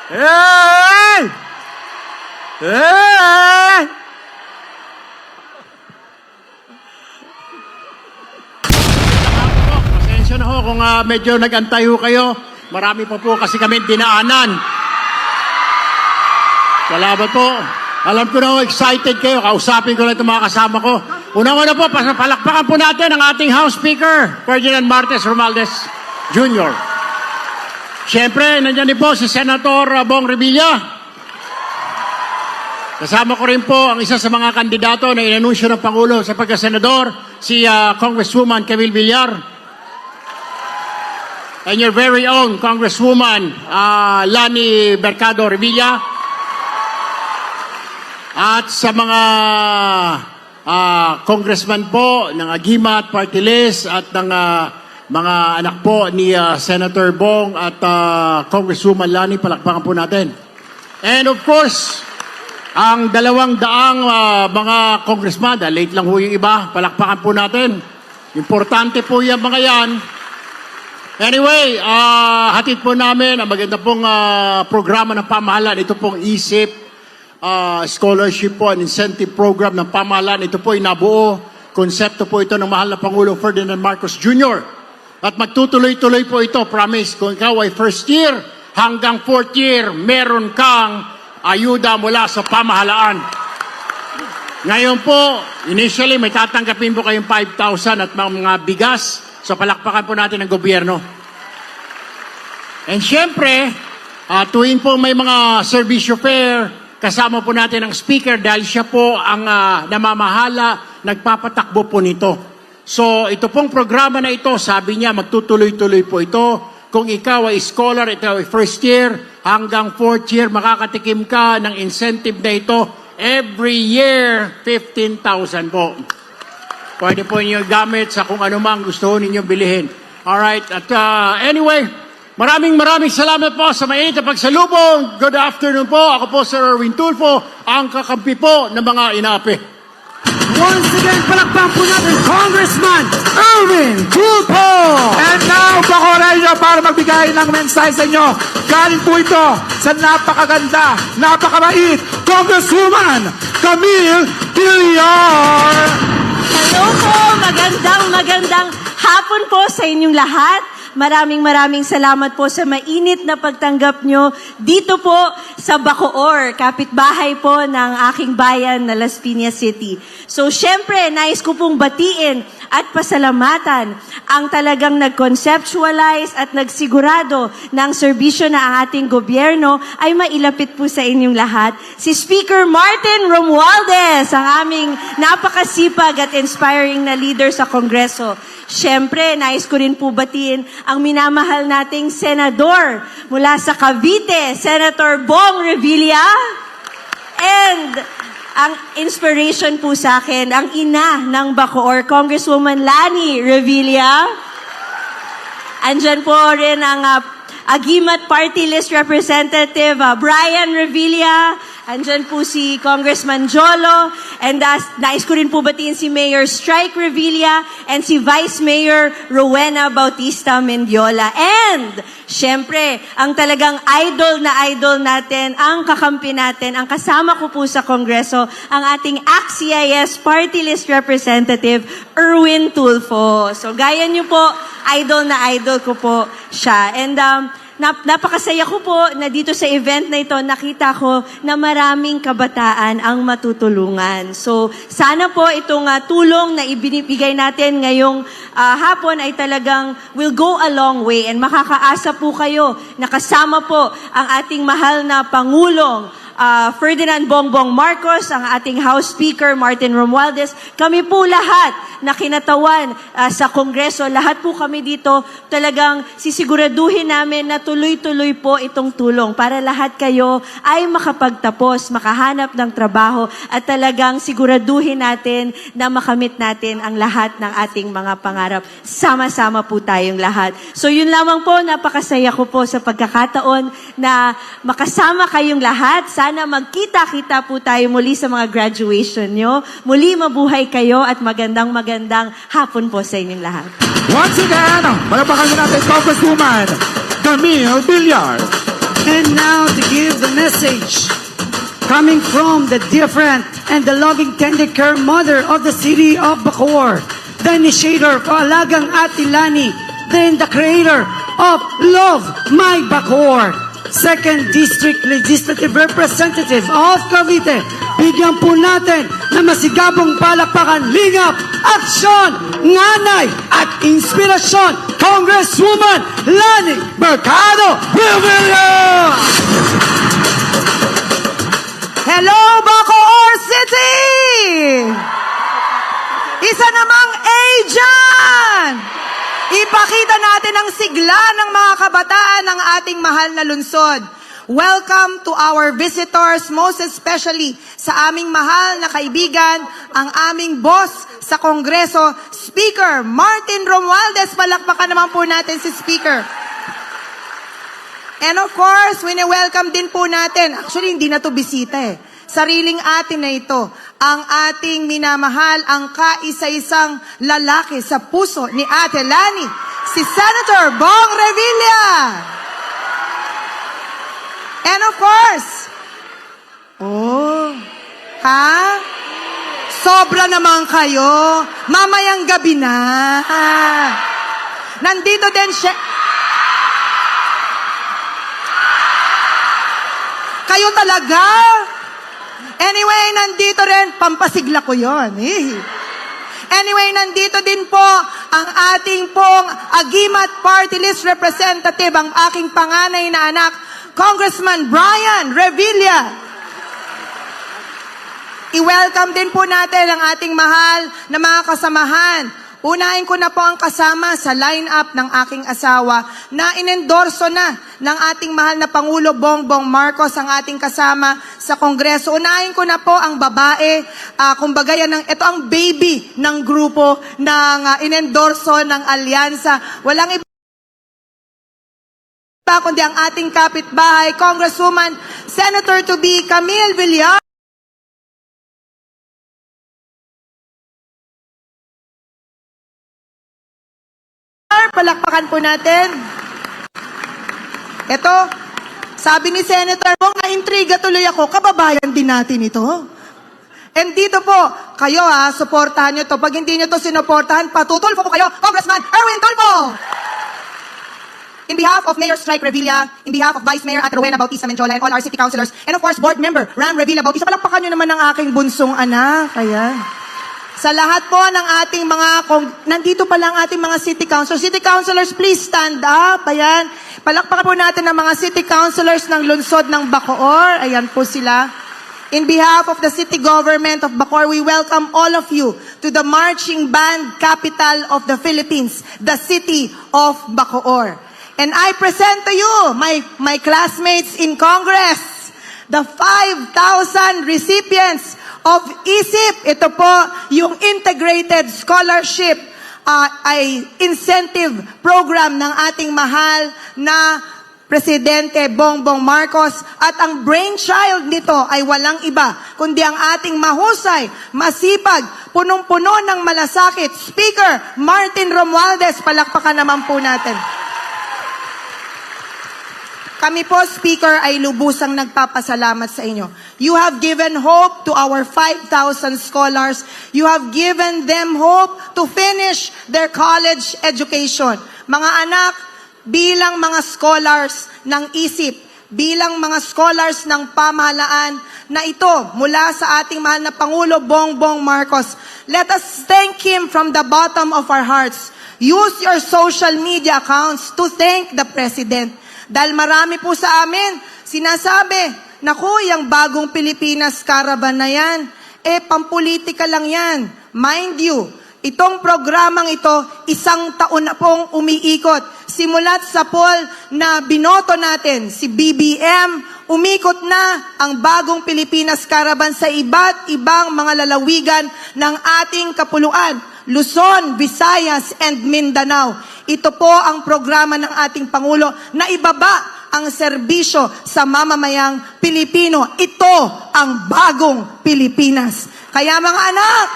Hey! Hey! Pasensya na ho kung medyo nag-antay ho kayo. Marami pa po kasi kami dinaanan. Salamat po. Alam ko na ho, excited kayo. Kausapin ko na itong mga kasama ko. Unang-una po, palakpakan po natin ang ating House Speaker, Ferdinand Martes Romualdez Jr. Siyempre, nandiyan din po si Senator Bong Revilla. Kasama ko rin po ang isa sa mga kandidato na inanunsyo ng Pangulo sa pagkasenador, si Congresswoman Camille Villar. And your very own Congresswoman Lani Mercado Revilla. At sa mga congressman po ng Agimat Party List at ng mga anak po ni Senator Bong at Congresswoman Lani, palakpakan po natin. And of course, ang 200 mga congressman, late lang ho yung iba, palakpakan po natin. Importante po yung mga yan. Anyway, hatid po namin ang maganda pong programa ng pamahalaan. Ito pong ISIP, scholarship po and incentive program ng pamahalaan. Ito po ay nabuo. Konsepto po ito ng mahal na Pangulo Ferdinand Marcos Jr. At magtutuloy-tuloy po ito, promise. Kung ikaw ay first year hanggang fourth year, meron kang ayuda mula sa pamahalaan. Ngayon po, initially may tatanggapin po kayong 5,000 at mga bigas. So palakpakan po natin ang gobyerno. And syempre, tuwing po may mga servisyo fair, kasama po natin ang speaker dahil siya po ang namamahala, nagpapatakbo po nito. So ito pong programa na ito, sabi niya magtutuloy-tuloy po ito. Kung ikaw ay scholar, ikaw ay first year, hanggang fourth year, makakatikim ka ng incentive na ito. Every year, 15,000 po. Pwede po ninyo gamit sa kung ano mang gusto ninyo bilihin. Alright, at anyway, maraming salamat po sa mainit na pagsalubong. Good afternoon po. Ako po Sir Erwin Tulfo, ang kakampi po ng mga inapi. Once again, palakpak po natin, Congressman Erwin Tulfo! And now, bakoray nyo para magbigay ng mensahe sa inyo. Galing po ito sa napakaganda, napakamait, Congresswoman Camille Villar! Hello po, magandang hapon po sa inyong lahat. Maraming salamat po sa mainit na pagtanggap nyo dito po sa Bacoor, kapitbahay po ng aking bayan na Las Piñas City. So, syempre, nais ko pong batiin at pasalamatan ang talagang nag-conceptualize at nagsigurado ng serbisyo na ang ating gobyerno ay mailapit po sa inyong lahat. Si Speaker Martin Romualdez, ang aming napakasipag at inspiring na leader sa Kongreso. Siyempre, nais ko rin po batiin ang minamahal nating senador mula sa Cavite, Senator Bong Revilla. And ang inspiration po sa akin, ang ina ng Bacoor, Congresswoman Lani Revilla. Andyan po rin ang Agimat Party List Representative Brian Revilla. Andyan po si Congressman Jolo. And nais ko rin po batiin si Mayor Strike Revilla and si Vice Mayor Rowena Bautista Mendiola. And, syempre, ang talagang idol natin, ang kakampi natin, ang kasama ko po sa Kongreso, ang ating ACT-CIS Party List Representative, Erwin Tulfo. So, gaya niyo po, idol ko po siya. And, napakasaya ko po na dito sa event na ito, nakita ko na maraming kabataan ang matutulungan. So, sana po itong tulong na ibinibigay natin ngayong hapon ay talagang will go a long way and makakaasa po kayo na kasama po ang ating mahal na Pangulong Ferdinand Bongbong Marcos, ang ating House Speaker Martin Romualdez, kami po lahat na kinatawan sa Kongreso, lahat po kami dito, talagang sisiguraduhin namin na tuloy-tuloy po itong tulong para lahat kayo ay makapagtapos, makahanap ng trabaho at talagang siguraduhin natin na makamit natin ang lahat ng ating mga pangarap. Sama-sama po tayong lahat. So yun lamang po, napakasaya ko po sa pagkakataon na makasama kayong lahat. Sana magkita-kita po tayo muli sa mga graduation nyo. Muli mabuhay kayo at magandang hapon po sa inyong lahat. Once again, palapakan natin Congresswoman Camille Villar. And now, to give the message coming from the dear friend and the loving tender care mother of the city of Bacoor, the initiator of Alagang Ate Lani, then the creator of Love My Bacoor, 2nd District Legislative Representative of Cavite. Bigyan po natin na masigabong palakpakan, lingap, aksyon, nganay at inspirasyon, Congresswoman Lani Mercado Revilla! Hello, Bacoor City! Isa namang agent! Ipakita natin ang sigla ng mga kabataan ng ating mahal na lungsod. Welcome to our visitors, most especially sa aming mahal na kaibigan, ang aming boss sa Kongreso, Speaker Martin Romualdez. Palakpakan naman po natin si Speaker. And of course, welcome din po natin. Actually, hindi na to bisita eh. Sariling atin na ito. Ang ating minamahal, ang kaisa-isang lalaki sa puso ni Ate Lani, si Senator Bong Revilla. And of course, sobra naman kayo. Mamayang gabi na. Nandito din siya. Kayo talaga. Anyway, nandito rin. Pampasigla ko yon. Anyway, nandito din po ang ating pong Agimat Party List Representative, ang aking panganay na anak, Congressman Brian Revilla. I-welcome din po natin ang ating mahal na mga kasamahan. Unahin ko na po ang kasama sa line-up ng aking asawa na inendorso na ng ating mahal na Pangulo Bongbong Marcos, ang ating kasama sa Kongreso. Unahin ko na po ang babae, kumbaga yan, ito ang baby ng grupo ng inendorso ng alyansa. Walang iba kundi ang ating kapitbahay, Congresswoman Senator-to-be Camille Villar. Palakpakan po natin. Ito, sabi ni Senator Bong, na-intriga tuloy ako, kababayan din natin ito. And dito po, kayo suportahan nyo to. Pag hindi nyo to sinuportahan, patutulfo ko kayo, Congressman Erwin Tulfo! In behalf of Mayor Strike Revilla, in behalf of Vice Mayor Ate Rowena Bautista Menjola, and all our city councilors, and of course, Board Member Ram Revilla Bautista, palakpakan nyo naman ang aking bunsong anak. Ayan. Sa lahat po ng ating nandito pa lang ating mga city councilors. City councilors, please stand up. Ayan. Palakpakan po natin ang mga city councilors ng lungsod ng Bacoor. Ayan po sila. In behalf of the city government of Bacoor, we welcome all of you to the marching band capital of the Philippines, the city of Bacoor. And I present to you, my classmates in Congress, the 5,000 recipients of ISIP. Ito po yung Integrated Scholarship ay incentive program ng ating mahal na Presidente Bongbong Marcos. At ang brainchild nito ay walang iba kundi ang ating mahusay, masipag, punong-puno ng malasakit, Speaker Martin Romualdez. Palakpakan naman po natin. Kami po, Speaker, ay lubusang nagpapasalamat sa inyo. You have given hope to our 5,000 scholars. You have given them hope to finish their college education. Mga anak, bilang mga scholars ng ISIP, bilang mga scholars ng pamahalaan na ito mula sa ating mahal na Pangulo Bongbong Marcos, let us thank him from the bottom of our hearts. Use your social media accounts to thank the President. Dahil marami po sa amin sinasabi, naku, yung bagong Pilipinas Caravan na yan, pampolitika lang yan. Mind you, itong programang ito, 1 taon na pong umiikot. Simulat sa poll na binoto natin, si BBM, umikot na ang bagong Pilipinas Caravan sa iba't ibang mga lalawigan ng ating kapuluan. Luzon, Visayas, and Mindanao. Ito po ang programa ng ating Pangulo na ibaba ang serbisyo sa mamamayang Pilipino. Ito ang bagong Pilipinas. Kaya mga anak,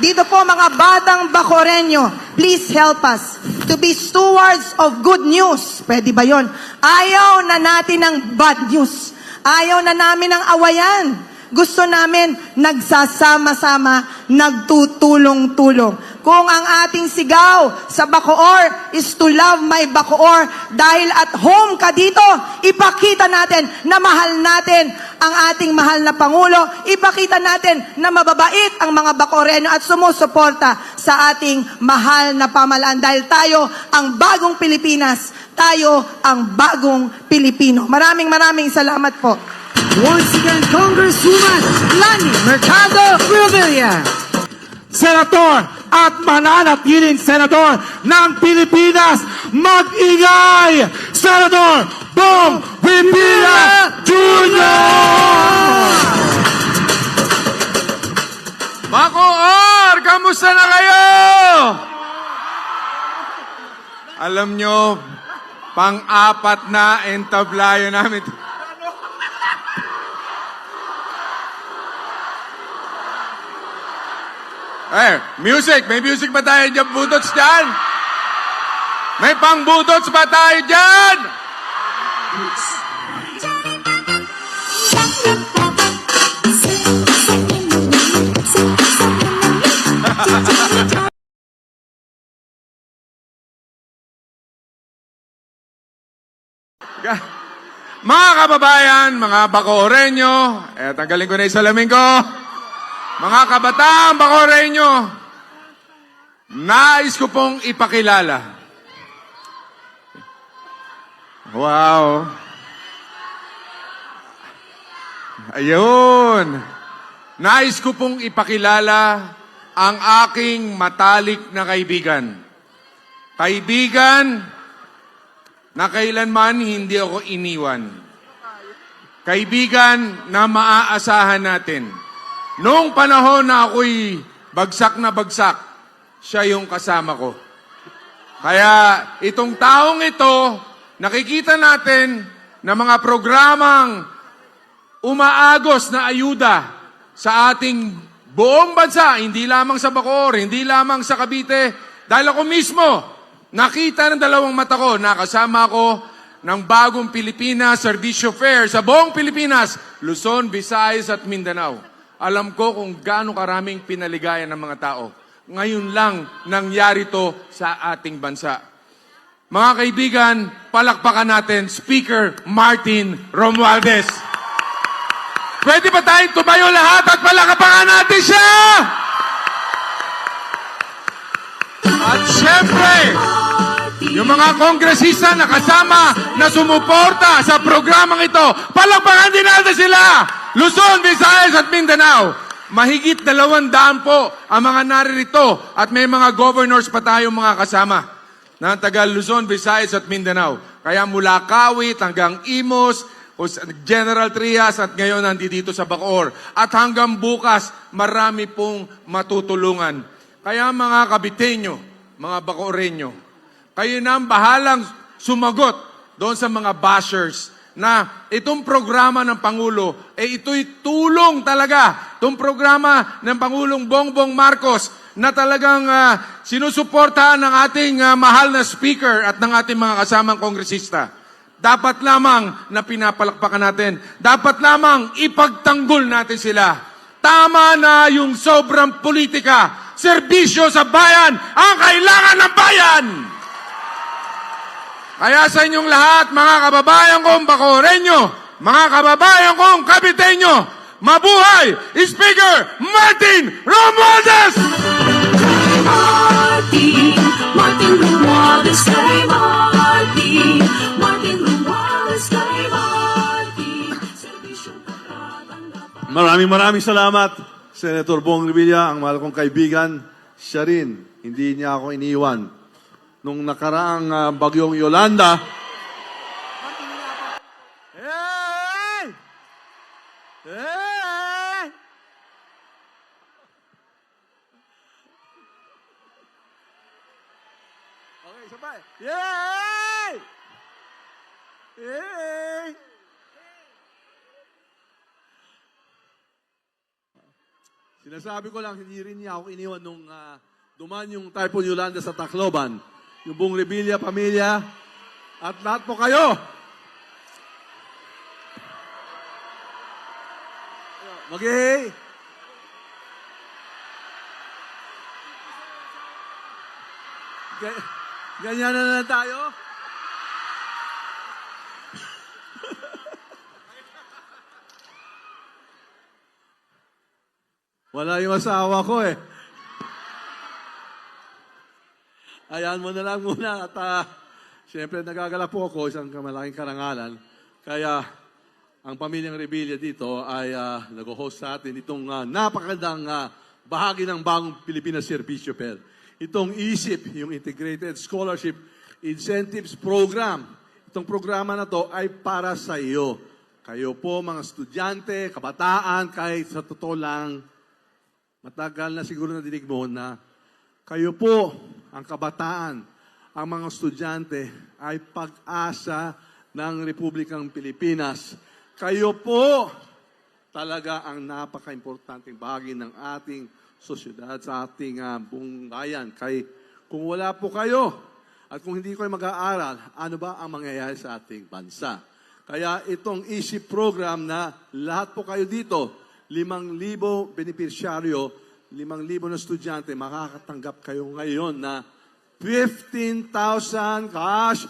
dito po mga batang Bacoreño, please help us to be stewards of good news. Pwede ba yon? Ayaw na natin ng bad news. Ayaw na namin ng awayan. Gusto namin nagsasama-sama, nagtutulong-tulong. Kung ang ating sigaw sa Bacoor is to love my Bacoor, dahil at home ka dito, ipakita natin na mahal natin ang ating mahal na Pangulo, ipakita natin na mababait ang mga Bacooreno at sumusuporta sa ating mahal na pamahalaan dahil tayo ang bagong Pilipinas, tayo ang bagong Pilipino. Maraming salamat po. Once again, Congresswoman Lani Mercado Revilla. Senator at mananatiling Senador ng Pilipinas, mag-ingay! Senator Bong Revilla Jr. Bacoor! Kamusta na kayo? Alam nyo, pang-apat na entablayo namin. Music! May music ba tayo dyan? Budots dyan? May pang-budots ba tayo dyan? Mga kababayan, mga Bacooreño, tanggalin ko na yung salamin ko. Mga kabataang Bacooreño, nais ko pong ipakilala. Wow. Ayun. Nais ko pong ipakilala ang aking matalik na kaibigan. Kaibigan na kailanman hindi ako iniwan. Kaibigan na maaasahan natin. Noong panahon na ako'y bagsak na bagsak, siya yung kasama ko. Kaya itong taong ito, nakikita natin na mga programang umaagos na ayuda sa ating buong bansa, hindi lamang sa Bacoor, hindi lamang sa Cavite, dahil ako mismo, nakita ng dalawang mata ko, nakasama ko ng bagong Pilipinas, Servicio Fair sa buong Pilipinas, Luzon, Visayas at Mindanao. Alam ko kung gaano karaming pinaligayan ng mga tao. Ngayon lang nangyari to sa ating bansa. Mga kaibigan, palakpakan natin Speaker Martin Romualdez. Pwede ba tayong tumayo lahat at palakpakan natin siya? At syempre, yung mga kongresista na kasama na sumuporta sa programang ito, palakpakan din natin sila! Luzon, Visayas at Mindanao. Mahigit 200 po ang mga naririto at may mga governors pa tayong mga kasama ng taga Luzon, Visayas at Mindanao. Kaya mula Kawit hanggang Imos, General Trias at ngayon nandito sa Bacoor. At hanggang bukas, marami pong matutulungan. Kaya mga Caviteño, mga Bacooreño, kayo na ang bahalang sumagot doon sa mga bashers na itong programa ng Pangulo, ito'y tulong talaga. Itong programa ng Pangulong Bongbong Marcos na talagang sinusuportahan ng ating mahal na speaker at ng ating mga kasamang kongresista. Dapat lamang na pinapalakpakan natin. Dapat lamang ipagtanggol natin sila. Tama na yung sobrang politika. Serbisyo sa bayan ang kailangan ng bayan! Kaya sa inyong lahat, mga kababayan kong Bacooreño, mga kababayan kong Caviteño, mabuhay Speaker Martin Romualdez! Martin Romualdez kay Martin, Martin Romualdez kay Martin, serbisyong pagkatanda. Maraming salamat, Senator Bong Revilla, ang mahal kong kaibigan. Siya rin, hindi niya ako iniwan. Nung nakaraang bagyong Yolanda, hey! Hey! Okay, sabay. Yay! Yay! Sinasabi ko lang, hindi rin niya ako iniwan nung duman yung Typhoon Yolanda sa Tacloban. Yung buong Revilla pamilya at lahat po kayo. Okay? Ganyan na tayo? Wala yung asawa ko eh. Ayan mo na lang muna at siyempre nagagala po ako isang malaking karangalan. Kaya ang pamilyang Revilla dito ay nag-host sa atin itong napakagandang bahagi ng bagong Pilipinas Servicio Fair. Itong ISIP, yung Integrated Scholarship Incentives Program. Itong programa na to ay para sa iyo. Kayo po mga estudyante, kabataan, kahit sa totoo lang, matagal na siguro nadinig mo na kayo po, ang kabataan, ang mga estudyante ay pag-asa ng Republikang Pilipinas. Kayo po talaga ang napaka-importanting bahagi ng ating sosyedad sa ating buong bayan. Kung wala po kayo at kung hindi kayo mag-aaral, ano ba ang mangyayari sa ating bansa? Kaya itong ISIP program na lahat po kayo dito, 5,000 beneficiaryo, 5,000 na estudyante, makakatanggap kayo ngayon na 15,000 cash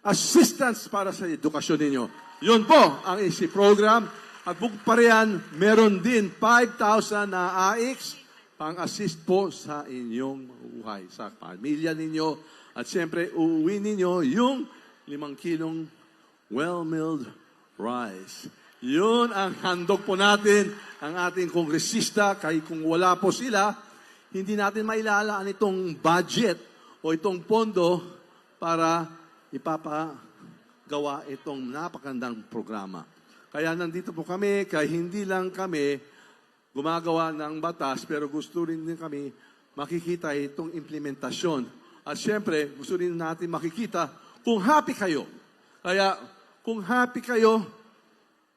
assistance para sa edukasyon ninyo. Yun po ang ISIP program. At bukod pa riyan, meron din 5,000 na AIX pang-assist po sa inyong buhay, sa pamilya ninyo. At siyempre, uuwi ninyo yung 5 kilong well-milled rice. Yun ang handog po natin, ang ating kongresista. Kahit kung wala po sila, hindi natin mailalaan itong budget o itong pondo para ipapagawa itong napakandang programa. Kaya nandito po kami, kaya hindi lang kami gumagawa ng batas, pero gusto rin din kami makikita itong implementasyon. At siyempre, gusto rin natin makikita kung happy kayo. Kaya, kung happy kayo,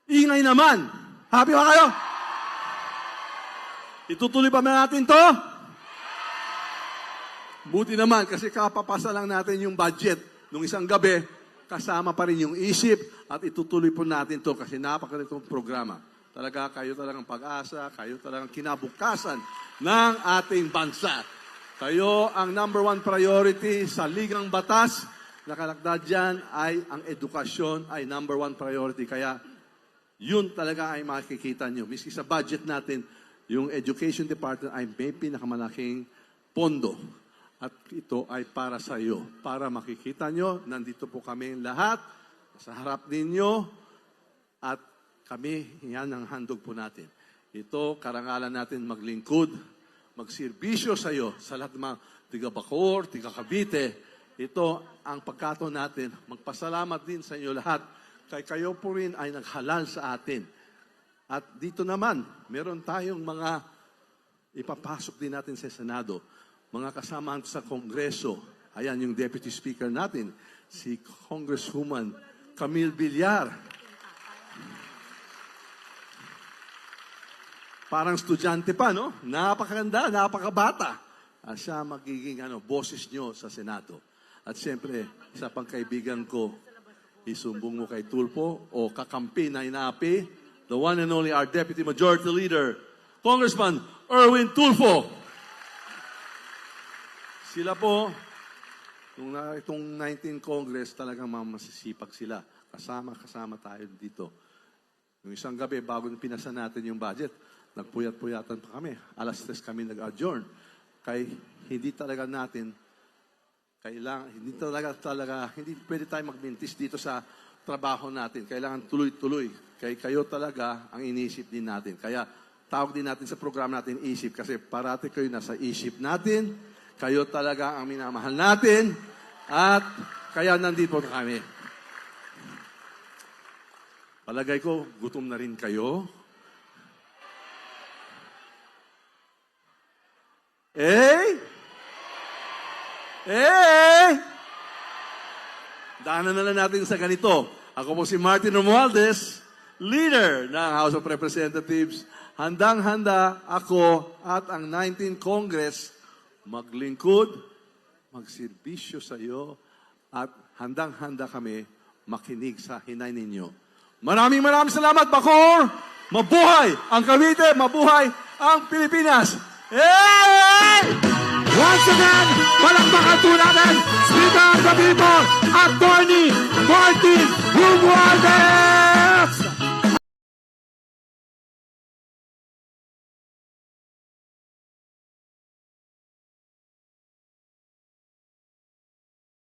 ingay naman. Happy ba kayo? Itutuloy pa ba natin to? Buti naman, kasi kapapasa lang natin yung budget nung isang gabi, kasama pa rin yung isip, at itutuloy po natin to kasi napakalitong programa. Talaga, kayo talagang pag-asa, kayo talagang kinabukasan ng ating bansa. Kayo ang number 1 priority sa Ligang Batas. Nakalagda dyan ay ang edukasyon ay number 1 priority. Kaya yun talaga ay makikita nyo. Miski sa budget natin, yung Education Department ay may pinakamalaking pondo. At ito ay para sa iyo. Para makikita nyo, nandito po kami lahat, sa harap ninyo, at kami, yan ang handog po natin. Ito, karangalan natin maglingkod, magserbisyo sa iyo, sa lahat ng mga tiga Bacoor, tiga Cavite. Ito ang pagkataon natin, magpasalamat din sa inyo lahat. Kaya kayo po rin ay naghalal sa atin. At dito naman, meron tayong mga ipapasok din natin sa Senado. Mga kasama sa Kongreso. Ayan yung Deputy Speaker natin, si Congresswoman Camille Villar. Parang estudyante pa, no? Napakaganda, napakabata. Siya magiging boses nyo sa Senado. At siyempre, sa pangkaibigan ko, isumbong mo kay Tulfo o kakampi na inaapi, the one and only our Deputy Majority Leader, Congressman Erwin Tulfo. Sila po, itong 19 Congress, talagang masisipag sila. Kasama tayo dito. Yung isang gabi, bago pinasa natin yung budget, nagpuyat-puyatan pa kami. 3:00 kami nag-adjourn. Kaya hindi talaga natin hindi pwede tayo magmintis dito sa trabaho natin. Kailangan tuloy-tuloy. Kaya kayo talaga ang inisip din natin. Kaya tawag din natin sa program natin isip kasi parati kayo nasa isip natin. Kayo talaga ang minamahal natin. At kaya nandito kami. Palagay ko, gutom na rin kayo. Daanan na lang natin sa ganito. Ako po si Martin Romualdez, leader ng House of Representatives. Handang-handa ako at ang 19th Congress maglingkod, magserbisyo sa iyo, at handang-handa kami makinig sa hinay ninyo. Maraming salamat, Bacoor! Mabuhay ang Cavite, mabuhay ang Pilipinas. Hey! Once again, palakpakan po natin, Speaker of the People, Attorney Gordon